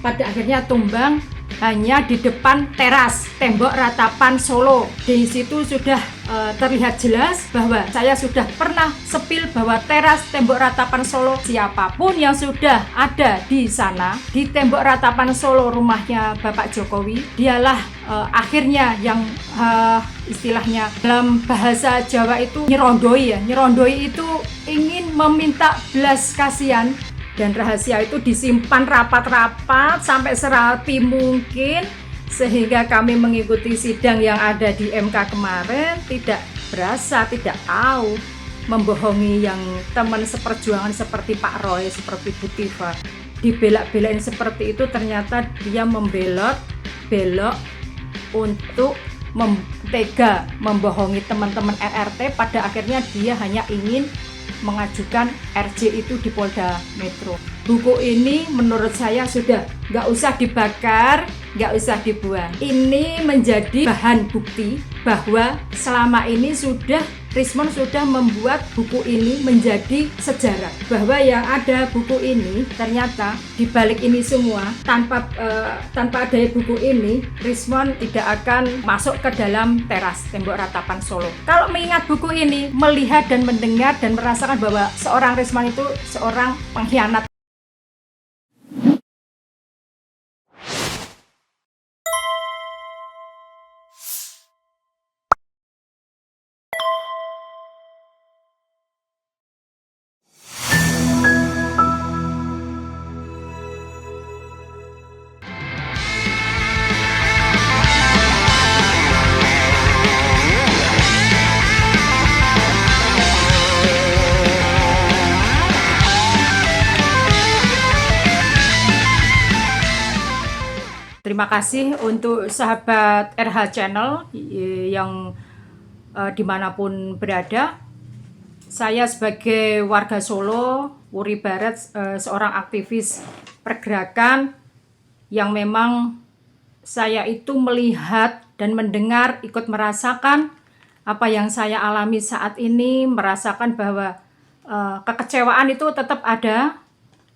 pada akhirnya tumbang hanya di depan teras tembok ratapan Solo. Di situ sudah terlihat jelas bahwa saya sudah pernah sepil bahwa teras tembok ratapan Solo, siapapun yang sudah ada di sana di tembok ratapan Solo rumahnya Bapak Jokowi, dialah akhirnya yang istilahnya dalam bahasa Jawa itu nyerondoi ya. Nyerondoi itu ingin meminta belas kasihan, dan rahasia itu disimpan rapat-rapat sampai serapi mungkin, sehingga kami mengikuti sidang yang ada di MK kemarin tidak berasa, tidak tahu membohongi yang teman seperjuangan seperti Pak Roy, seperti Bu Tifa. Dibelak-belain seperti itu, ternyata dia belok untuk tega membohongi teman-teman RRT. Pada akhirnya dia hanya ingin mengajukan RJ itu di Polda Metro. Buku ini menurut saya sudah nggak usah dibakar, nggak usah dibuang. Ini menjadi bahan bukti bahwa selama ini Rismon sudah membuat buku ini menjadi sejarah. Bahwa yang ada buku ini ternyata dibalik ini semua, tanpa adanya buku ini, Rismon tidak akan masuk ke dalam teras tembok ratapan Solo. Kalau mengingat buku ini, melihat dan mendengar dan merasakan bahwa seorang Rismon itu seorang pengkhianat. Terima kasih untuk sahabat RH Channel yang dimanapun berada. Saya sebagai warga Solo, Uri Barat, seorang aktivis pergerakan yang memang saya itu melihat dan mendengar, ikut merasakan apa yang saya alami saat ini, merasakan bahwa kekecewaan itu tetap ada,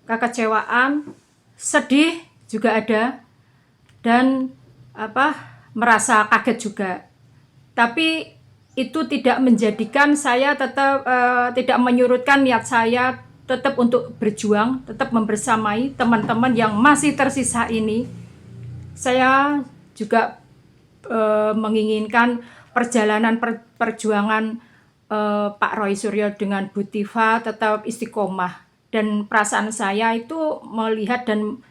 kekecewaan, sedih juga ada, dan merasa kaget juga. Tapi itu tidak menjadikan saya tetap tidak menyurutkan niat saya tetap untuk berjuang, tetap membersamai teman-teman yang masih tersisa ini. Saya juga menginginkan perjalanan perjuangan Pak Roy Suryo dengan Bu Tifa tetap istiqomah, dan perasaan saya itu melihat dan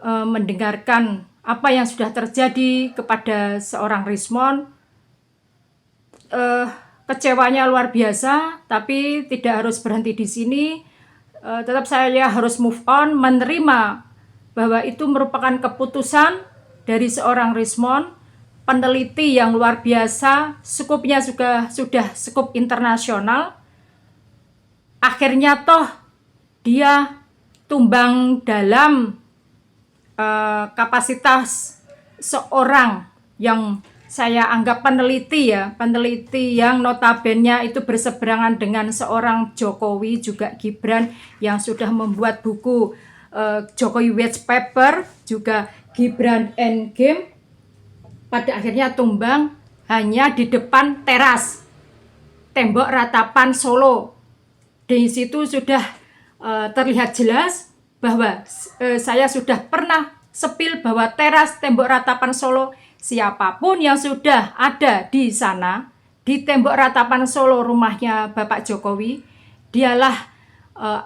mendengarkan apa yang sudah terjadi kepada seorang Rismon. Kecewanya luar biasa, tapi tidak harus berhenti di sini. Tetap saya harus move on, menerima bahwa itu merupakan keputusan dari seorang Rismon, peneliti yang luar biasa, skupnya juga sudah skup internasional. Akhirnya toh dia tumbang dalam kapasitas seorang yang saya anggap peneliti ya, peneliti yang notabene itu berseberangan dengan seorang Jokowi, juga Gibran yang sudah membuat buku Jokowi White Paper, juga Gibran Endgame. Pada akhirnya tumbang hanya di depan teras tembok ratapan Solo. Di situ sudah terlihat jelas bahwa saya sudah pernah sepil bahwa teras tembok ratapan Solo, siapapun yang sudah ada di sana di tembok ratapan Solo rumahnya Bapak Jokowi, dialah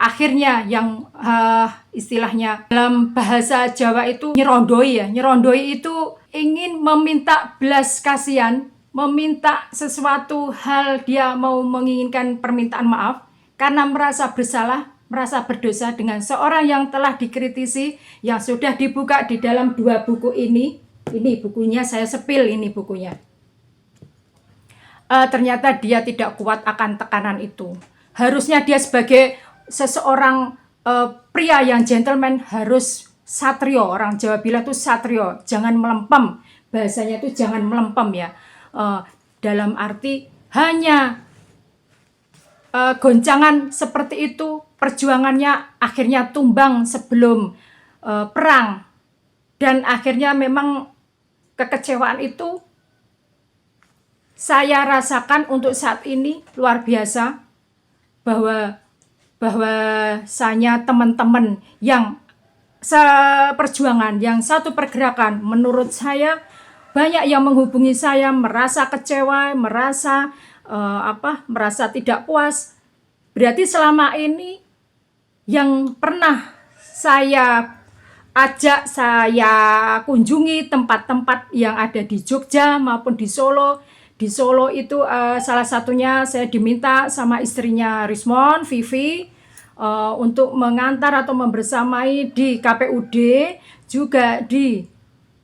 akhirnya yang istilahnya dalam bahasa Jawa itu nyerondoi ya. Nyerondoi itu ingin meminta belas kasihan, meminta sesuatu hal, dia mau menginginkan permintaan maaf karena merasa bersalah, merasa berdosa dengan seorang yang telah dikritisi, yang sudah dibuka di dalam 2 buku ini. Ini bukunya, saya sepil ini bukunya. Ternyata dia tidak kuat akan tekanan itu. Harusnya dia sebagai seseorang pria yang gentleman harus satrio. Orang Jawa bilang itu satrio, jangan melempem. Bahasanya itu jangan melempem ya. Dalam arti hanya goncangan seperti itu, perjuangannya akhirnya tumbang sebelum perang Dan akhirnya memang kekecewaan itu saya rasakan untuk saat ini luar biasa, bahwasanya teman-teman yang seperjuangan, yang satu pergerakan, menurut saya banyak yang menghubungi saya merasa kecewa, merasa tidak puas. Berarti selama ini yang pernah saya ajak, saya kunjungi tempat-tempat yang ada di Jogja maupun di Solo. Di Solo itu salah satunya saya diminta sama istrinya Rismon, Vivi, untuk mengantar atau membersamai di KPUD, juga di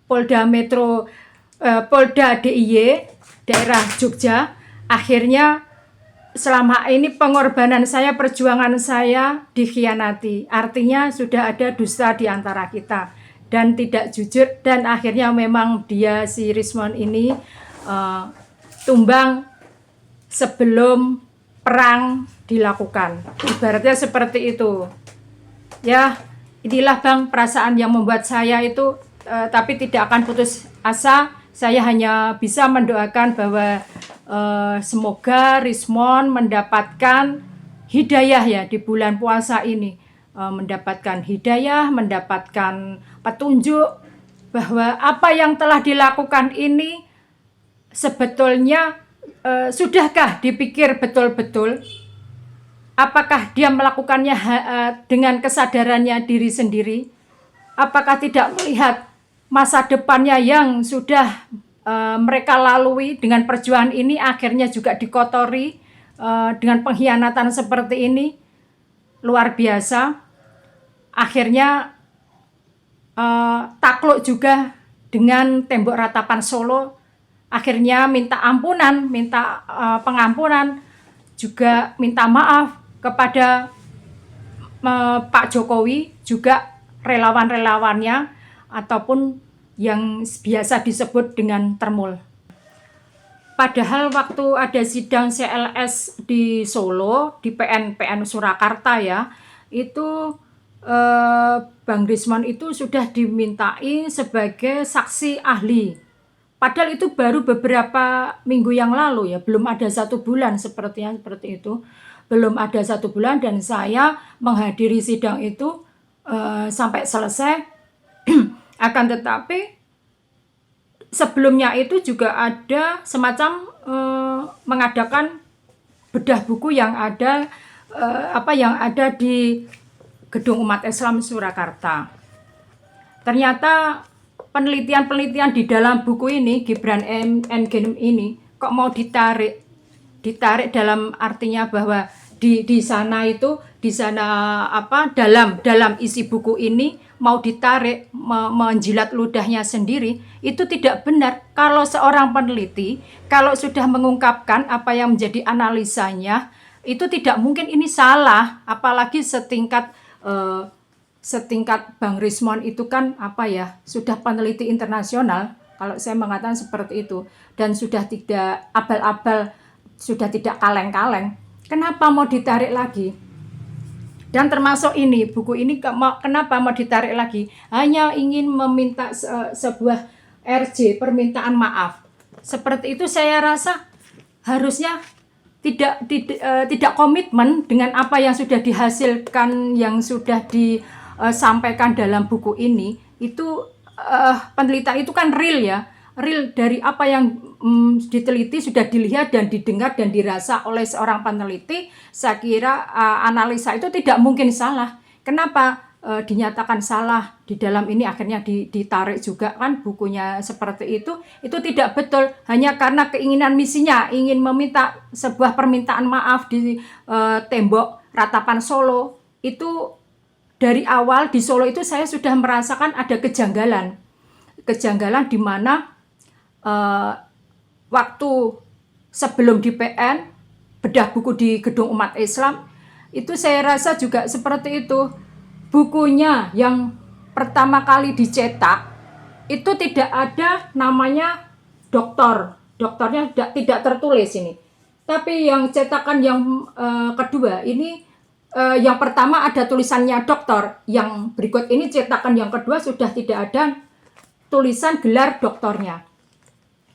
Polda Metro, Polda DIY daerah Jogja. Akhirnya selama ini pengorbanan saya, perjuangan saya dikhianati. Artinya sudah ada dusta di antara kita dan tidak jujur, dan akhirnya memang dia, si Rismon ini, tumbang sebelum perang dilakukan. Ibaratnya seperti itu. Ya, inilah Bang perasaan yang membuat saya itu, tapi tidak akan putus asa. Saya hanya bisa mendoakan bahwa semoga Rismon mendapatkan hidayah ya di bulan puasa ini. Mendapatkan hidayah, mendapatkan petunjuk bahwa apa yang telah dilakukan ini sebetulnya sudahkah dipikir betul-betul? Apakah dia melakukannya dengan kesadarannya diri sendiri? Apakah tidak melihat masa depannya yang sudah mereka lalui dengan perjuangan ini, akhirnya juga dikotori dengan pengkhianatan seperti ini? Luar biasa. Akhirnya takluk juga dengan tembok ratapan Solo. Akhirnya minta ampunan, minta pengampunan, juga minta maaf kepada Pak Jokowi, juga relawan-relawannya, ataupun yang biasa disebut dengan termul. Padahal waktu ada sidang CLS di Solo, di PN Surakarta ya, itu Bang Rismon itu sudah dimintai sebagai saksi ahli. Padahal itu baru beberapa minggu yang lalu ya, belum ada 1 bulan seperti itu. Belum ada 1 bulan, dan saya menghadiri sidang itu sampai selesai. Akan tetapi sebelumnya itu juga ada semacam mengadakan bedah buku yang ada di Gedung Umat Islam Surakarta. Ternyata penelitian-penelitian di dalam buku ini, Gibran Endgame ini, kok mau ditarik dalam artinya bahwa di sana dalam isi buku ini mau ditarik, menjilat ludahnya sendiri. Itu tidak benar. Kalau seorang peneliti, kalau sudah mengungkapkan apa yang menjadi analisanya, itu tidak mungkin ini salah. Apalagi setingkat Bang Rismon itu kan sudah peneliti internasional, kalau saya mengatakan seperti itu, dan sudah tidak abal-abal, sudah tidak kaleng-kaleng. Kenapa mau ditarik lagi? Dan termasuk ini, buku ini kenapa mau ditarik lagi? Hanya ingin meminta sebuah RJ, permintaan maaf. Seperti itu saya rasa harusnya tidak komitmen dengan apa yang sudah dihasilkan, yang sudah disampaikan dalam buku ini. Itu penelitian itu kan real ya, real dari apa yang diteliti, sudah dilihat dan didengar dan dirasa oleh seorang peneliti. Saya kira analisa itu tidak mungkin salah. Kenapa dinyatakan salah di dalam ini, akhirnya ditarik juga kan bukunya seperti itu tidak betul. Hanya karena keinginan misinya, ingin meminta sebuah permintaan maaf di tembok ratapan Solo. Itu dari awal di Solo itu saya sudah merasakan ada kejanggalan di mana waktu sebelum di PN bedah buku di Gedung Umat Islam itu saya rasa juga seperti itu. Bukunya yang pertama kali dicetak itu tidak ada namanya doktornya tidak tertulis ini. Tapi yang cetakan yang kedua ini, yang pertama ada tulisannya doktor, yang berikut ini cetakan yang kedua sudah tidak ada tulisan gelar doktornya.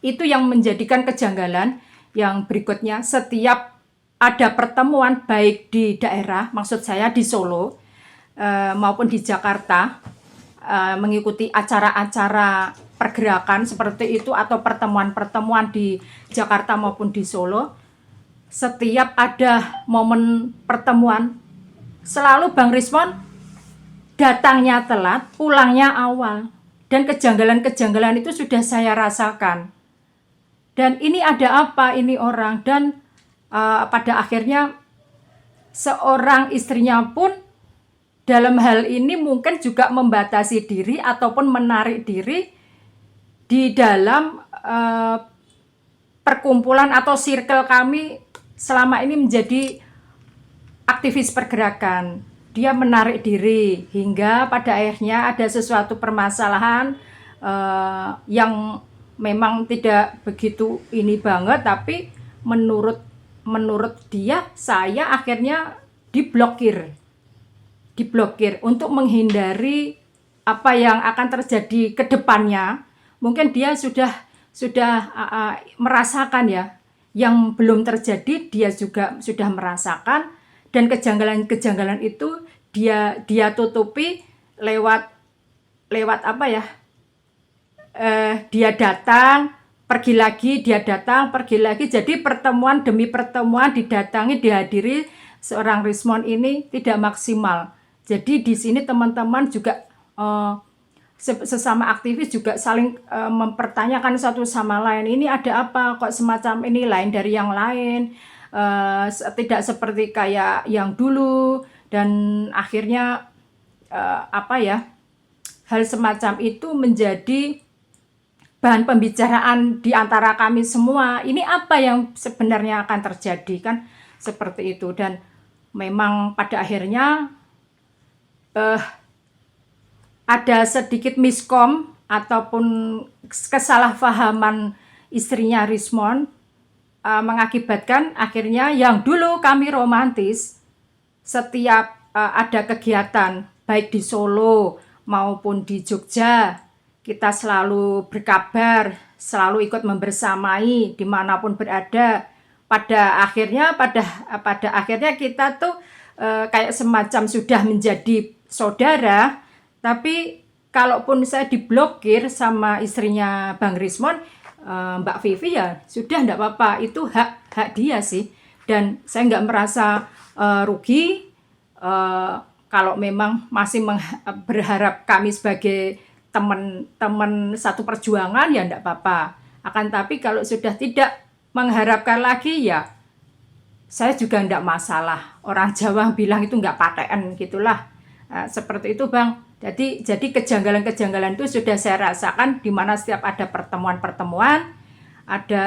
Itu yang menjadikan kejanggalan. Yang berikutnya, setiap ada pertemuan baik di daerah, maksud saya di Solo maupun di Jakarta, mengikuti acara-acara pergerakan seperti itu atau pertemuan-pertemuan di Jakarta maupun di Solo, setiap ada momen pertemuan selalu Bang Rismon datangnya telat, pulangnya awal, dan kejanggalan-kejanggalan itu sudah saya rasakan. Dan ini ada apa ini orang, dan pada akhirnya seorang istrinya pun dalam hal ini mungkin juga membatasi diri ataupun menarik diri di dalam perkumpulan atau circle kami selama ini menjadi aktivis pergerakan. Dia menarik diri hingga pada akhirnya ada sesuatu permasalahan yang memang tidak begitu ini banget, tapi menurut dia, saya akhirnya diblokir untuk menghindari apa yang akan terjadi ke depannya. Mungkin dia sudah merasakan ya, yang belum terjadi dia juga sudah merasakan, dan kejanggalan itu dia tutupi lewat apa ya? Dia datang, pergi lagi, dia datang, pergi lagi. Jadi pertemuan demi pertemuan didatangi, dihadiri seorang Rismon ini tidak maksimal. Jadi di sini teman-teman juga sesama aktivis juga saling mempertanyakan satu sama lain. Ini ada apa kok semacam ini lain dari yang lain, tidak seperti kayak yang dulu, dan akhirnya hal semacam itu menjadi bahan pembicaraan di antara kami semua. Ini apa yang sebenarnya akan terjadi, kan seperti itu. Dan memang pada akhirnya ada sedikit miskom ataupun kesalahpahaman istrinya Rismon, mengakibatkan akhirnya yang dulu kami romantis, setiap ada kegiatan baik di Solo maupun di Jogja, kita selalu berkabar, selalu ikut membersamai dimanapun berada. Pada akhirnya kita tuh kayak semacam sudah menjadi saudara. Tapi kalaupun saya diblokir sama istrinya Bang Rismon, Mbak Vivi, ya sudah, enggak apa-apa, itu hak dia sih. Dan saya nggak merasa rugi kalau memang masih berharap kami sebagai teman-teman satu perjuangan, ya enggak apa-apa. Akan tapi kalau sudah tidak mengharapkan lagi, ya saya juga enggak masalah. Orang Jawa bilang itu enggak paten gitulah. Seperti itu Bang. Jadi kejanggalan-kejanggalan itu sudah saya rasakan, di mana setiap ada pertemuan-pertemuan, ada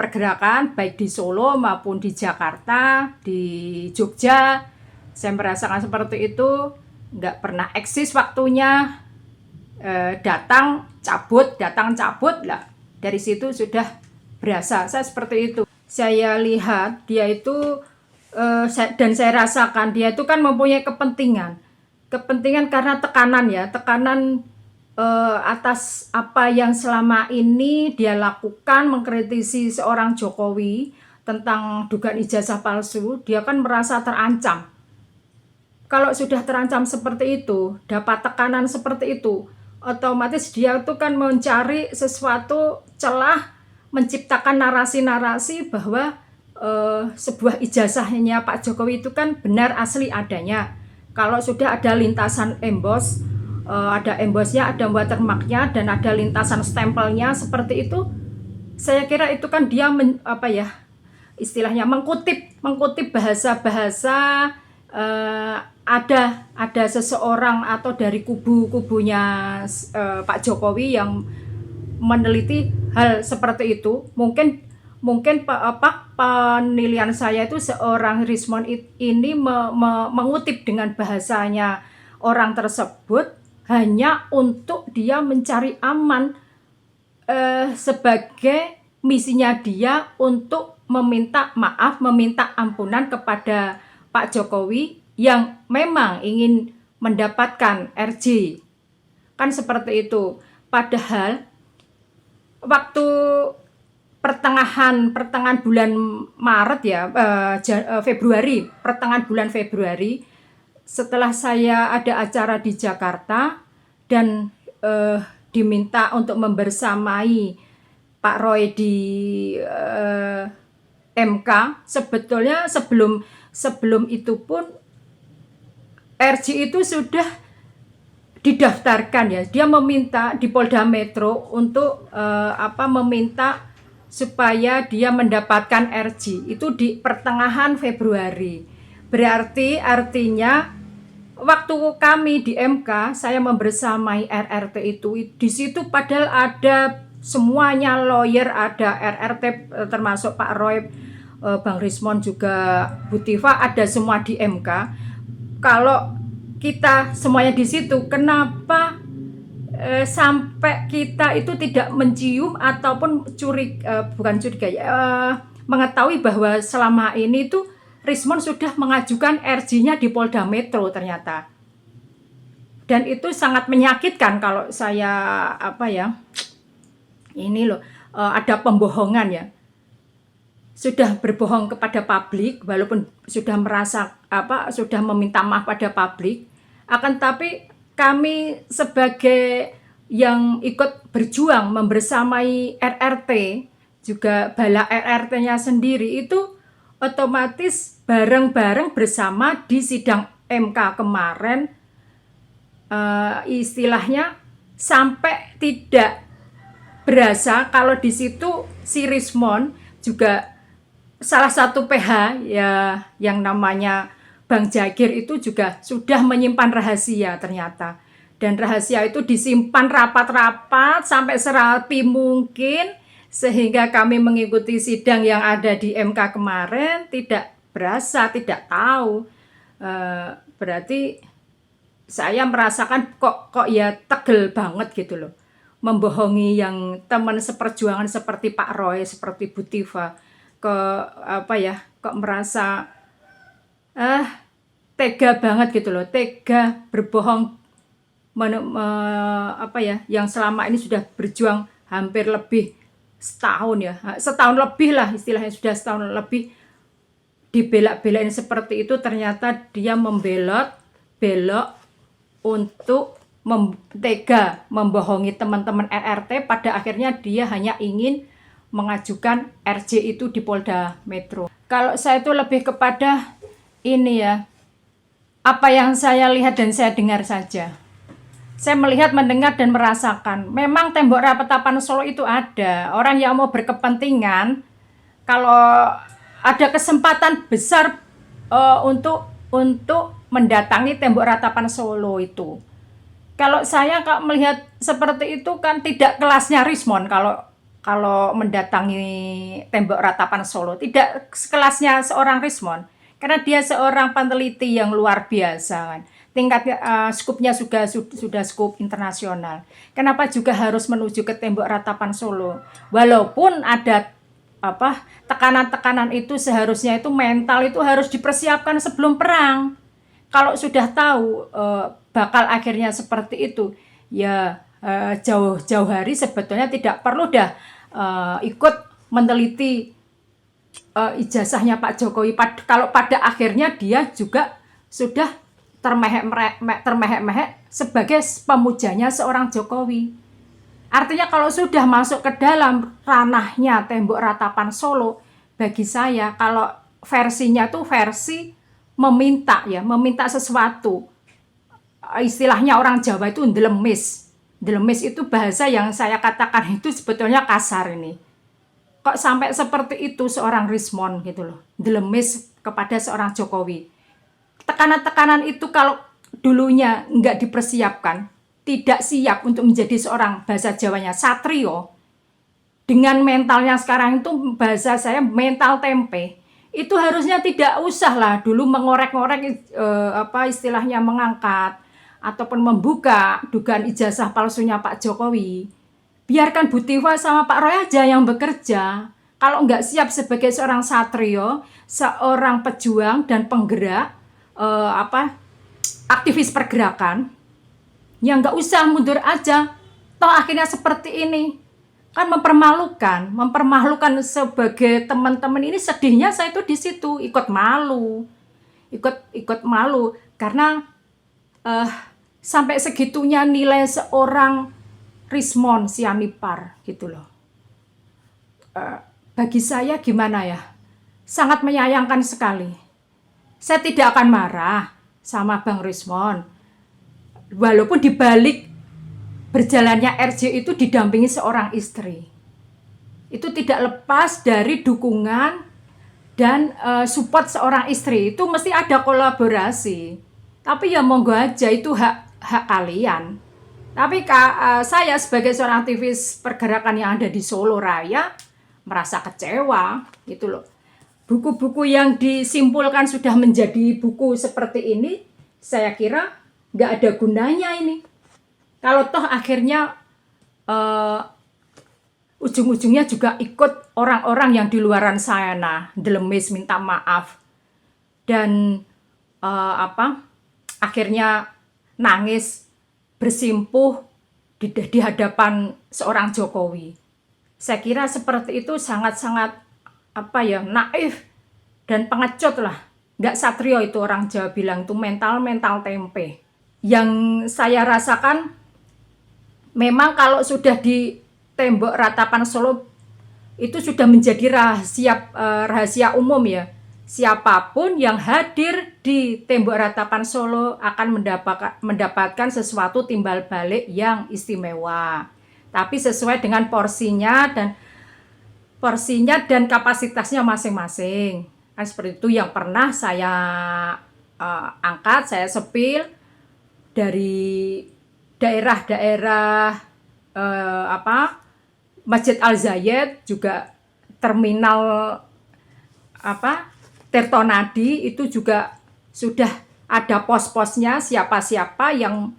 pergerakan baik di Solo maupun di Jakarta, di Jogja, saya merasakan seperti itu. Enggak pernah eksis waktunya, datang cabut lah. Dari situ sudah berasa saya seperti itu. Saya lihat dia itu dan saya rasakan dia itu kan mempunyai kepentingan karena tekanan atas apa yang selama ini dia lakukan, mengkritisi seorang Jokowi tentang dugaan ijazah palsu. Dia kan merasa terancam. Kalau sudah terancam seperti itu, dapat tekanan seperti itu, otomatis dia itu kan mencari sesuatu celah, menciptakan narasi-narasi bahwa sebuah ijazahnya Pak Jokowi itu kan benar asli adanya. Kalau sudah ada lintasan emboss, ada embossnya, ada watermarknya, dan ada lintasan stempelnya seperti itu, saya kira itu kan dia istilahnya mengkutip bahasa-bahasa, ada seseorang atau dari kubunya Pak Jokowi yang meneliti hal seperti itu. Mungkin penilaian saya itu seorang Rismon ini mengutip dengan bahasanya orang tersebut hanya untuk dia mencari aman, sebagai misinya dia untuk meminta maaf, meminta ampunan kepada Pak Jokowi yang memang ingin mendapatkan RJ. Kan seperti itu. Padahal waktu pertengahan bulan Maret ya, Februari, pertengahan bulan Februari, setelah saya ada acara di Jakarta dan diminta untuk membersamai Pak Roy di MK, sebetulnya sebelum itu pun RJ itu sudah didaftarkan ya. Dia meminta di Polda Metro untuk meminta supaya dia mendapatkan RJ itu di pertengahan Februari. Berarti artinya waktu kami di MK, saya membersamai RRT itu, di situ padahal ada semuanya lawyer, ada RRT termasuk Pak Roy, Bang Rismon juga Bu Tifa, ada semua di MK. Kalau kita semuanya di situ, kenapa sampai kita itu tidak mencium ataupun bukan curiga ya, mengetahui bahwa selama ini tuh Rismon sudah mengajukan RJ-nya di Polda Metro ternyata. Dan itu sangat menyakitkan kalau saya ada pembohongan ya. Sudah berbohong kepada publik walaupun sudah sudah meminta maaf pada publik, akan tapi kami sebagai yang ikut berjuang membersamai RRT, juga bala RRT-nya sendiri itu otomatis bareng-bareng bersama di sidang MK kemarin, istilahnya sampai tidak berasa kalau di situ si Rismon juga salah satu PH ya, yang namanya Bang Jagir itu juga sudah menyimpan rahasia ternyata. Dan rahasia itu disimpan rapat-rapat sampai serapi mungkin, sehingga kami mengikuti sidang yang ada di MK kemarin tidak berasa, tidak tahu. Berarti saya merasakan kok ya tegel banget gitu loh. Membohongi yang teman seperjuangan seperti Pak Roy, seperti Bu Tifa. Kok merasa tega banget gitu loh, tega berbohong yang selama ini sudah berjuang hampir lebih setahun ya, setahun lebih lah istilahnya, sudah setahun lebih dibelak-belain seperti itu. Ternyata dia belok untuk tega membohongi teman-teman RRT. Pada akhirnya dia hanya ingin mengajukan RJ itu di Polda Metro. Kalau saya itu lebih kepada ini ya, apa yang saya lihat dan saya dengar saja. Saya melihat, mendengar, dan merasakan. Memang tembok Ratapan Solo itu ada. Orang yang mau berkepentingan, kalau ada kesempatan besar untuk mendatangi tembok Ratapan Solo itu. Kalau saya melihat seperti itu kan tidak kelasnya Rismon kalau mendatangi tembok Ratapan Solo, tidak sekelasnya seorang Rismon, karena dia seorang peneliti yang luar biasa kan. Tingkatnya skupnya sudah skup internasional. Kenapa juga harus menuju ke tembok Ratapan Solo? Walaupun ada tekanan-tekanan itu, seharusnya itu mental itu harus dipersiapkan sebelum perang. Kalau sudah tahu bakal akhirnya seperti itu, ya jauh-jauh hari sebetulnya tidak perlu ikut meneliti ijazahnya Pak Jokowi. Kalau pada akhirnya dia juga sudah termehek-mehek sebagai pemujanya seorang Jokowi. Artinya kalau sudah masuk ke dalam ranahnya tembok Ratapan Solo, bagi saya kalau versinya tuh versi meminta sesuatu. Istilahnya orang Jawa itu ndelemis. Ndelemis itu bahasa yang saya katakan itu sebetulnya kasar ini. Kok sampai seperti itu seorang Rismon gitu loh. Ndelemis kepada seorang Jokowi. Tekanan-tekanan itu kalau dulunya nggak dipersiapkan, tidak siap untuk menjadi seorang, bahasa Jawanya satrio, dengan mentalnya sekarang itu bahasa saya mental tempe, itu harusnya tidak usah lah dulu mengorek-ngorek istilahnya mengangkat ataupun membuka dugaan ijazah palsunya Pak Jokowi. Biarkan Bu Tifa sama Pak Roy aja yang bekerja. Kalau nggak siap sebagai seorang satrio, seorang pejuang dan penggerak, aktivis pergerakan, ya nggak usah, mundur aja. toh akhirnya seperti ini, kan mempermalukan sebagai teman-teman ini. Sedihnya saya itu di situ ikut malu, ikut malu karena sampai segitunya nilai seorang Rismond Sianipar gitu loh. Bagi saya gimana ya, sangat menyayangkan sekali. Saya tidak akan marah sama Bang Rismond, walaupun dibalik berjalannya RJ itu didampingi seorang istri. Itu tidak lepas dari dukungan dan support seorang istri. Itu mesti ada kolaborasi. Tapi ya monggo aja, itu hak kalian. Tapi saya sebagai seorang aktivis pergerakan yang ada di Solo Raya merasa kecewa gitu loh. Buku-buku yang disimpulkan sudah menjadi buku seperti ini, saya kira nggak ada gunanya ini. Kalau toh akhirnya ujung-ujungnya juga ikut orang-orang yang di luaran sana, delemis minta maaf dan akhirnya nangis bersimpuh di hadapan seorang Jokowi. Saya kira seperti itu sangat-sangat naif dan pengecut lah. Nggak satrio itu orang Jawa bilang, itu mental tempe. Yang saya rasakan memang kalau sudah di tembok ratapan Solo itu sudah menjadi rahasia umum ya. Siapapun yang hadir di tembok ratapan Solo akan mendapatkan sesuatu timbal balik yang istimewa. Tapi sesuai dengan porsinya dan kapasitasnya masing-masing. Kan seperti itu yang pernah saya angkat, saya sepil dari daerah-daerah Masjid Al-Zayed, juga terminal Tirtonadi, itu juga sudah ada pos-posnya, siapa-siapa yang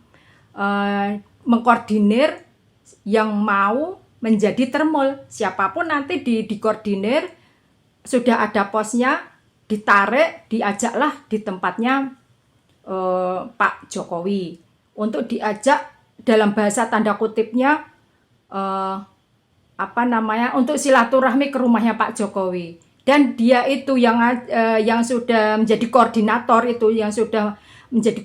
mengkoordinir, yang mau menjadi termul. Siapapun nanti dikoordinir, sudah ada posnya, ditarik, diajaklah di tempatnya Pak Jokowi. Untuk diajak dalam bahasa tanda kutipnya untuk silaturahmi ke rumahnya Pak Jokowi. Dan dia itu yang sudah menjadi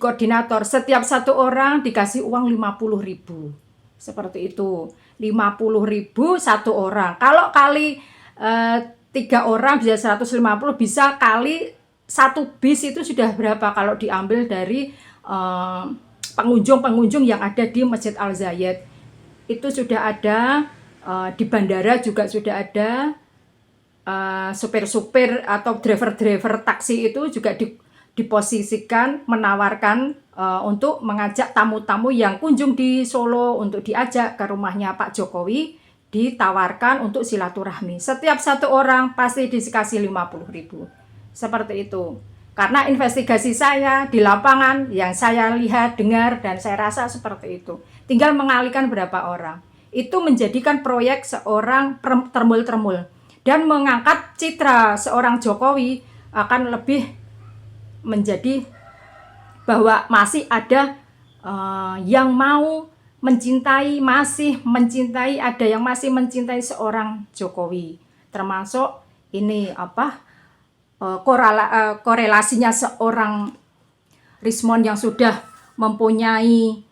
koordinator, setiap satu orang dikasih uang 50.000. Seperti itu. 50.000 satu orang. Kalau kali 3 orang bisa 150, bisa kali 1 bis itu sudah berapa kalau diambil dari pengunjung yang ada di Masjid Al-Zayed. Itu sudah ada, di bandara juga sudah ada, supir-supir atau driver-driver taksi itu juga diposisikan, menawarkan untuk mengajak tamu-tamu yang kunjung di Solo untuk diajak ke rumahnya Pak Jokowi, ditawarkan untuk silaturahmi. Setiap satu orang pasti dikasih 50.000. Seperti itu. Karena investigasi saya di lapangan yang saya lihat, dengar, dan saya rasa seperti itu. Tinggal mengalihkan berapa orang. Itu menjadikan proyek seorang termul-termul. Dan mengangkat citra seorang Jokowi akan lebih menjadi bahwa masih ada yang mau mencintai, ada yang masih mencintai seorang Jokowi. Termasuk ini korelasinya seorang Rismond yang sudah mempunyai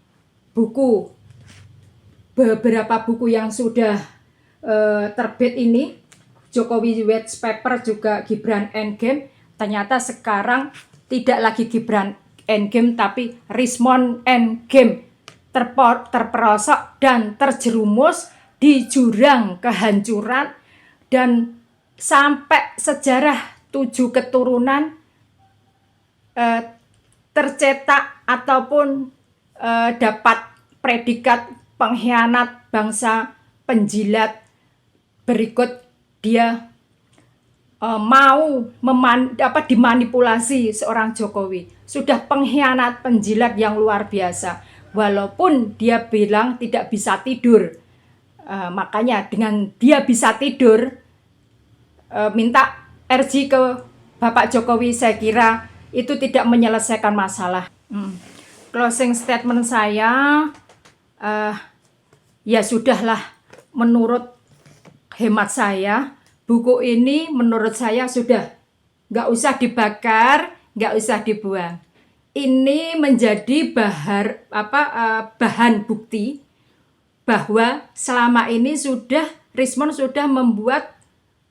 beberapa buku yang sudah terbit ini, Jokowi White Paper, juga Gibran Endgame. Ternyata sekarang tidak lagi Gibran Endgame, tapi Rismond Endgame, terperosok dan terjerumus di jurang kehancuran, dan sampai sejarah 7 keturunan tercetak ataupun dapat predikat pengkhianat bangsa, penjilat. Berikut dia mau dimanipulasi seorang Jokowi. Sudah pengkhianat, penjilat yang luar biasa. Walaupun dia bilang tidak bisa tidur. Makanya dengan dia bisa tidur, minta RJ ke Bapak Jokowi, saya kira itu tidak menyelesaikan masalah. Closing statement saya, ya sudahlah, menurut hemat saya, buku ini menurut saya sudah nggak usah dibakar, nggak usah dibuang. Ini menjadi bahan bukti bahwa selama ini Richmond sudah membuat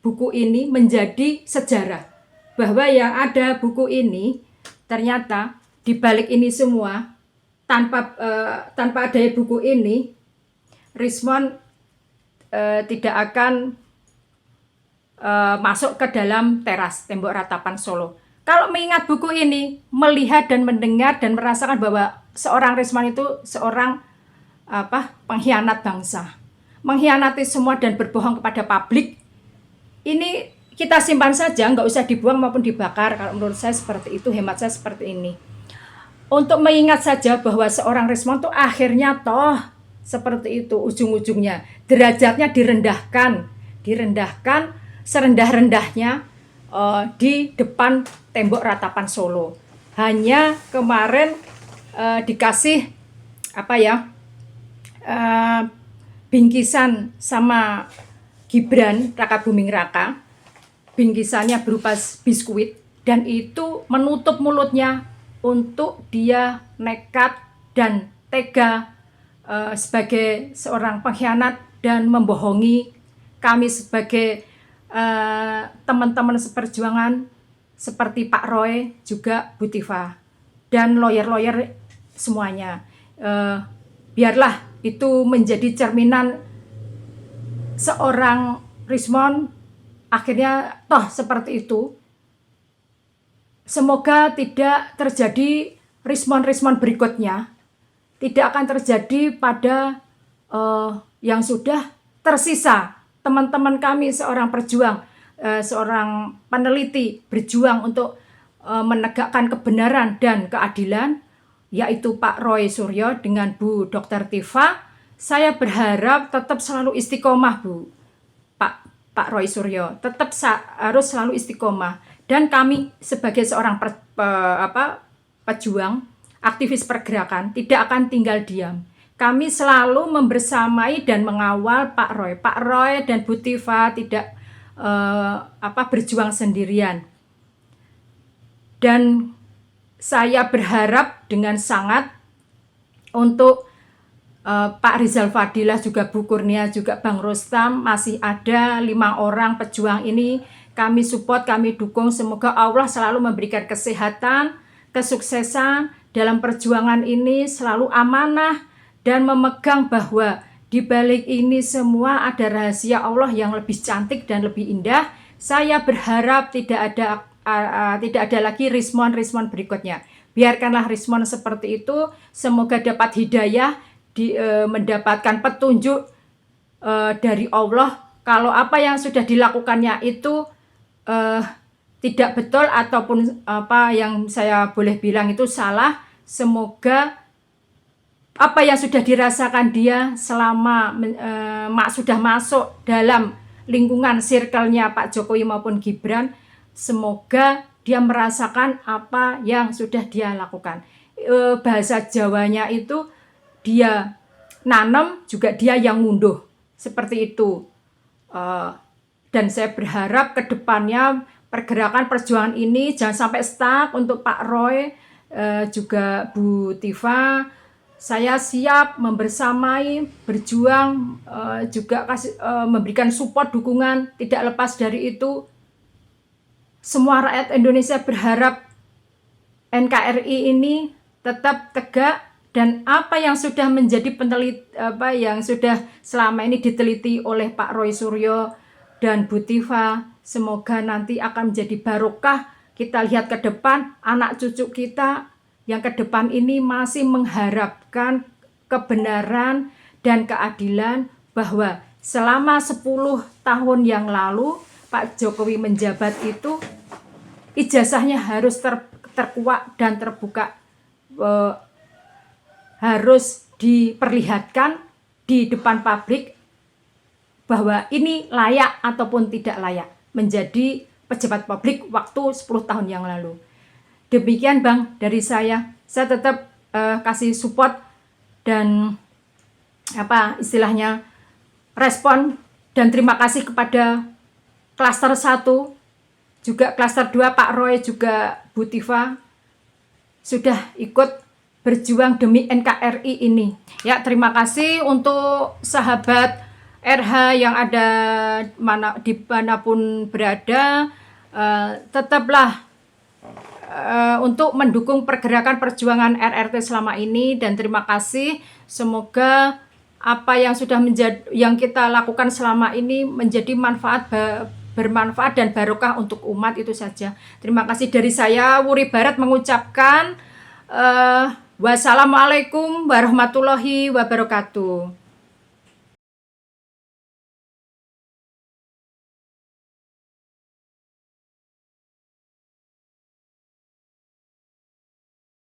buku ini menjadi sejarah. Bahwa yang ada buku ini ternyata di balik ini semua, tanpa adanya buku ini, Richmond tidak akan masuk ke dalam teras tembok ratapan Solo. Kalau mengingat buku ini, melihat dan mendengar dan merasakan bahwa seorang Richmond itu seorang pengkhianat bangsa, mengkhianati semua dan berbohong kepada publik. Ini kita simpan saja, nggak usah dibuang maupun dibakar. Kalau menurut saya seperti itu, hemat saya seperti ini. Untuk mengingat saja bahwa seorang Richmond itu akhirnya toh seperti itu, ujung-ujungnya derajatnya direndahkan serendah-rendahnya di depan tembok ratapan Solo. Hanya kemarin dikasih bingkisan sama Gibran Raka Buming Raka, bingkisannya berupa biskuit, dan itu menutup mulutnya untuk dia nekat dan tega sebagai seorang pengkhianat dan membohongi kami sebagai teman-teman seperjuangan seperti Pak Roy, juga Bu Tifa, dan lawyer-lawyer semuanya. Biarlah itu menjadi cerminan seorang Richmond akhirnya toh seperti itu. Semoga tidak terjadi Richmond berikutnya, tidak akan terjadi pada yang sudah tersisa. Teman-teman kami seorang pejuang, seorang peneliti berjuang untuk menegakkan kebenaran dan keadilan, yaitu Pak Roy Suryo dengan Bu Dr. Tifa. Saya berharap tetap selalu istiqomah, Bu. Pak Roy Suryo tetap harus selalu istiqomah, dan kami sebagai seorang pejuang, aktivis pergerakan tidak akan tinggal diam. Kami selalu membersamai dan mengawal Pak Roy. Pak Roy dan Bu Tifa tidak berjuang sendirian. Dan saya berharap dengan sangat untuk Pak Rizal Fadilah, juga Bu Kurnia, juga Bang Rustam, masih ada 5 orang pejuang ini. Kami support, kami dukung. Semoga Allah selalu memberikan kesehatan, kesuksesan dalam perjuangan ini, selalu amanah, dan memegang bahwa di balik ini semua ada rahasia Allah yang lebih cantik dan lebih indah. Saya berharap tidak ada lagi Richmond berikutnya. Biarkanlah Richmond seperti itu. Semoga dapat hidayah, mendapatkan petunjuk dari Allah. Kalau apa yang sudah dilakukannya itu tidak betul ataupun apa yang saya boleh bilang itu salah, semoga apa yang sudah dirasakan dia selama sudah masuk dalam lingkungan circle-nya Pak Jokowi maupun Gibran, semoga dia merasakan apa yang sudah dia lakukan. Bahasa Jawanya itu dia nanam juga dia yang ngunduh, seperti itu. Dan saya berharap ke depannya pergerakan perjuangan ini jangan sampai stuck. Untuk Pak Roy, juga Bu Tifa, saya siap membersamai, berjuang, juga memberikan support, dukungan. Tidak lepas dari itu, semua rakyat Indonesia berharap NKRI ini tetap tegak, dan apa yang sudah menjadi yang sudah selama ini diteliti oleh Pak Roy Suryo dan Bu Tifa, semoga nanti akan menjadi barokah. Kita lihat ke depan, anak cucu kita yang ke depan ini masih mengharapkan kebenaran dan keadilan, bahwa selama 10 tahun yang lalu Pak Jokowi menjabat itu ijazahnya harus terkuak dan terbuka, harus diperlihatkan di depan publik bahwa ini layak ataupun tidak layak menjadi pejabat publik waktu 10 tahun yang lalu. Demikian Bang dari saya tetap kasih support dan apa istilahnya respon dan terima kasih kepada klaster 1, juga klaster 2 Pak Roy, juga Bu Tifa sudah ikut berjuang demi NKRI ini. Ya, terima kasih untuk sahabat RH yang ada dimanapun berada. Tetaplah untuk mendukung pergerakan perjuangan RRT selama ini, dan terima kasih. Semoga apa yang sudah yang kita lakukan selama ini menjadi bermanfaat dan barokah untuk umat, itu saja. Terima kasih dari saya, Wuri Barat, mengucapkan wassalamualaikum warahmatullahi wabarakatuh.